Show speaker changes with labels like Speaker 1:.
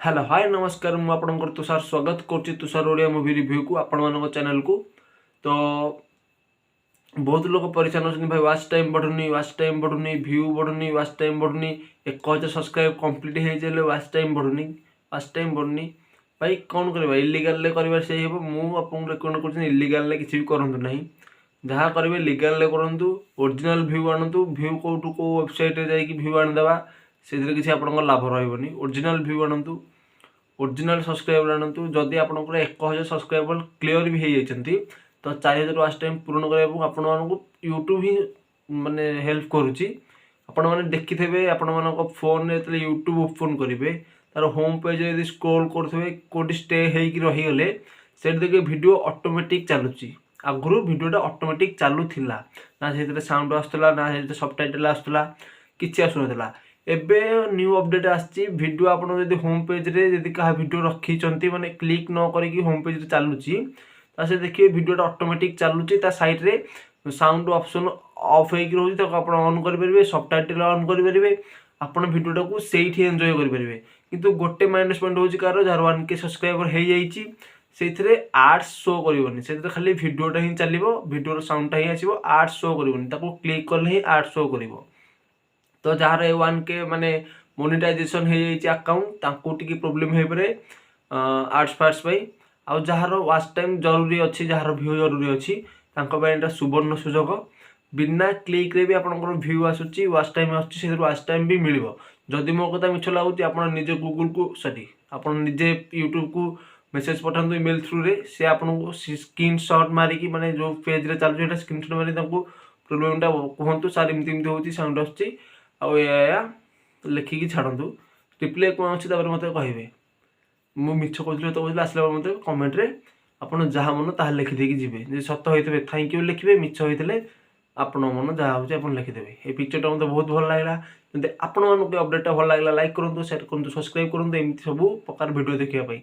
Speaker 1: Hello hi नमस्कार मु आपनकर तुषार स्वागत करछि तुषार ओडिया मूवी रिव्यू को आपण मानको चैनल को। तो बहुत लोग परेशान होछन भाई वाच टाइम बढ़ुनी व्यू बढ़ुनी वाच टाइम बढ़ुनी 1000 सब्सक्राइब कंप्लीट हे जेले वाच टाइम बढ़ुनी भाई कौन करबा इलीगल ले करबा से हेबो। मु आपन रेकमेंड करछि इलीगल ले किछि भी करंतु नाही, जहाँ करेंगे लीगल ले करंतु। ओरिजिनल व्यू आणतु, व्यू कोठु को वेबसाइट रे जाई कि व्यू आन देबा से किसी आपन लाभ रहइबनी। ओरिजिनल व्यू आणतु, ओरिजिनल सब्सक्राइबर आणतु। जदि आपनकर 1000 सब्सक्राइबर क्लियर भी हो जाती तो 4000 वाच टाइम पूर्ण करने आपण मानक यूट्यूब ही माने हेल्प करुच्ची। आपण मैंने देखिथे आपण मान फोन में यूट्यूब ओपन करेंगे तार होम पेज यदि स्क्रोल करेंगे कौटी स्टे होगले से देखिए वीडियो ऑटोमेटिक चलुची। आगु वीडियोटा ऑटोमेटिक चलुला ना से साउंड आसला ना से सबटाइटल आसला किसी आसुना। एबे न्यू अपडेट आसी वीडियो आपन जदि होम पेज रे जदि कहा वीडियो रखी माने क्लिक न करके होम पेज रे चलुची से देखिए वीडियोटा ऑटोमेटिक चलुची। ता साइड रे साउंड ऑप्शन ऑफ होइक रहउची ताको आपन ऑन कर परिबे, सबटाइटल ऑन कर परिबे, आपन वीडियोटा को सेठी एन्जॉय कर परिबे। किंतु गोटे माइनस पॉइंट होची कार जार 1k सब्सक्राइबर हे जाईची सेथिरे एड्स शो करिवनी, सेथिरे खाली वीडियोटा ही चलिबो, वीडियोर साउंडटा ही आसीबो, एड्स शो करिवनी। ताको क्लिक करले ही एड्स शो करिवो। तो जार 1k माने मोनेटाइजेशन हो जाइए अकाउंट तांको टिके प्रॉब्लम हो पारे आर्ट्स फार्ट्स पाई। आउ जार वाच टाइम जरूरी अच्छी, जार व्यू जरूरी अच्छी तांको पाई एटा सुवर्ण सुजोग। बिना क्लिक रे भी आपनकर व्यू आसुची, वाच टाइम आसुची, से वाच टाइम भी मिलिबो। जदि मो कथा मिछ लागुची आपण निजे गूगल को सॉरी आपण निजे यूट्यूब को मेसेज पठांतु ईमेल थ्रू रे, से आपनको स्क्रीनशॉट मारिकी माने जो पेज रे चालू एटा स्क्रीनशॉट मारि तांको प्रॉब्लमटा कहंतु सर इमती इमती होची साउंड आसुची आउ या लिखिकी छाड़ू। रिप्लाई कौन अच्छी मत कहे मुझे मिछ कहती तो कहते आसला मत कमेंट रे आपन जहाँ मन ताहा लिखिदे जी जो सत होते थैंक यू लिखे, मिछ होते आपण मन जहाँ हो लिखिदेवे। ये पिक्चरटा मतलब बहुत भल लगा। जब आपण अपडेटा भल लगा लाइक करूँ, शेयर करूँ, सब्सक्राइब करूँ, एमती सब प्रकार वीडियो देखा।